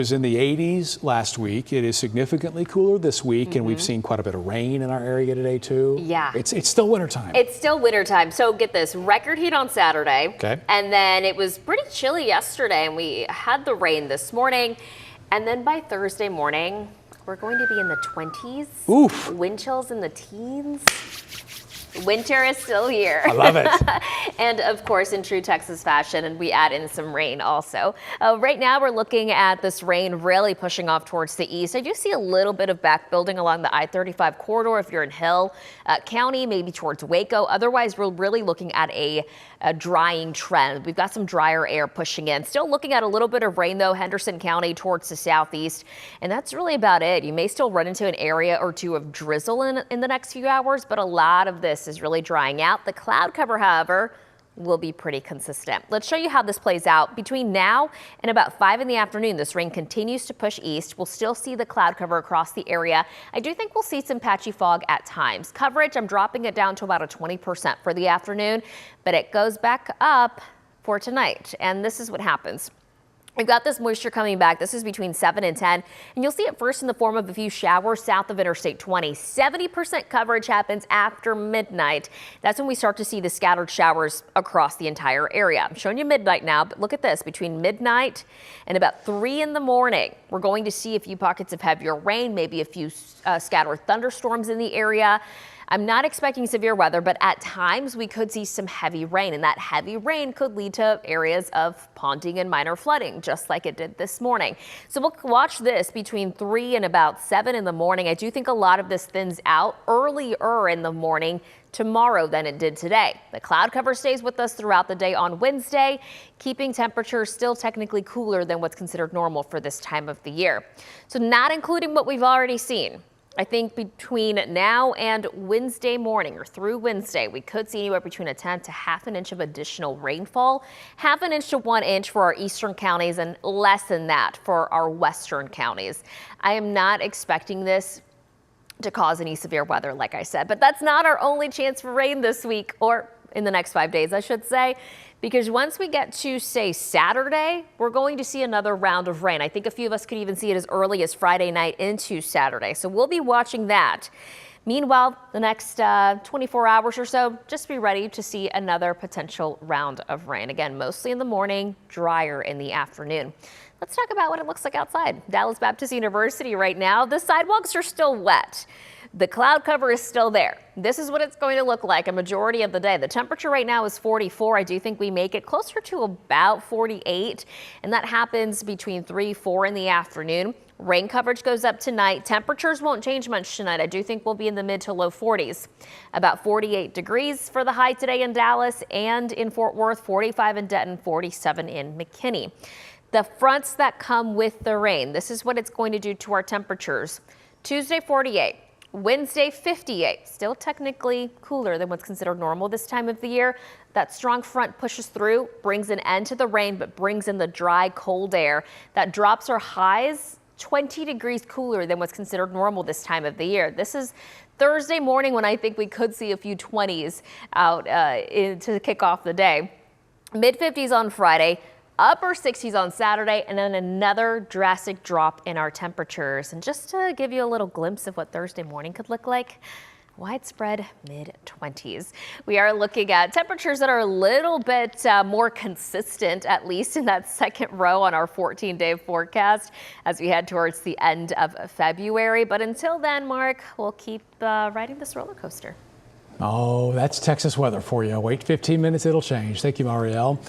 was in the 80s last week. It is significantly cooler this week, and we've seen quite a bit of rain in our area today too. Yeah. It's still wintertime. It's still wintertime. So get this, record heat on Saturday. Okay. And then it was pretty chilly yesterday, and we had the rain this morning. And then by Thursday morning, we're going to be in the 20s. Oof. Wind chills in the teens. Winter is still here. I love it. And of course, in true Texas fashion, and we add in some rain also. Right now, we're looking at this rain really pushing off towards the east. I do see a little bit of back building along the I-35 corridor if you're in Hill County, maybe towards Waco. Otherwise, we're really looking at a drying trend. We've got some drier air pushing in. Still looking at a little bit of rain, though, Henderson County towards the southeast. And that's really about it. You may still run into an area or two of drizzle in the next few hours, but a lot of this is really drying out. The cloud cover, however, will be pretty consistent. Let's show you how this plays out. Between now and about 5 in the afternoon, this rain continues to push east. We'll still see the cloud cover across the area. I do think we'll see some patchy fog at times. Coverage, I'm dropping it down to about a 20% for the afternoon, but it goes back up for tonight. And this is what happens. We've got this moisture coming back. This is between 7 and 10, and you'll see it first in the form of a few showers south of Interstate 20. 70% coverage happens after midnight. That's when we start to see the scattered showers across the entire area. I'm showing you midnight now, but look at this. Between midnight and about 3 in the morning, we're going to see a few pockets of heavier rain, maybe a few scattered thunderstorms in the area. I'm not expecting severe weather, but at times we could see some heavy rain, and that heavy rain could lead to areas of ponding and minor flooding, just like it did this morning. So we'll watch this between 3 and about 7 in the morning. I do think a lot of this thins out earlier in the morning tomorrow than it did today. The cloud cover stays with us throughout the day on Wednesday, keeping temperatures still technically cooler than what's considered normal for this time of the year. So not including what we've already seen. I think between now and Wednesday morning or through Wednesday, we could see anywhere between a 10 to half an inch of additional rainfall, half an inch to 1 inch for our eastern counties, and less than that for our western counties. I am not expecting this to cause any severe weather, like I said, but that's not our only chance for rain this week, or in the next 5 days, I should say, because once we get to, say, Saturday, we're going to see another round of rain. I think a few of us could even see it as early as Friday night into Saturday. So we'll be watching that. Meanwhile, the next 24 hours or so, just be ready to see another potential round of rain. Again, mostly in the morning, drier in the afternoon. Let's talk about what it looks like outside. Dallas Baptist University right now, the sidewalks are still wet. The cloud cover is still there. This is what it's going to look like a majority of the day. The temperature right now is 44. I do think we make it closer to about 48, and that happens between 3, 4 in the afternoon. Rain coverage goes up tonight. Temperatures won't change much tonight. I do think we'll be in the mid to low 40s. About 48 degrees for the high today in Dallas and in Fort Worth, 45 in Denton, 47 in McKinney. The fronts that come with the rain, this is what it's going to do to our temperatures. Tuesday, 48. Wednesday, 58, still technically cooler than what's considered normal this time of the year. That strong front pushes through, brings an end to the rain, but brings in the dry, cold air. That drops our highs 20 degrees cooler than what's considered normal this time of the year. This is Thursday morning when I think we could see a few 20s out to kick off the day. Mid 50s on Friday. Upper 60s on Saturday, and then another drastic drop in our temperatures. And just to give you a little glimpse of what Thursday morning could look like, widespread mid-20s. We are looking at temperatures that are a little bit more consistent, at least in that second row on our 14-day forecast as we head towards the end of February. But until then, Mark, we'll keep riding this roller coaster. Oh, that's Texas weather for you. Wait 15 minutes, it'll change. Thank you, Marielle.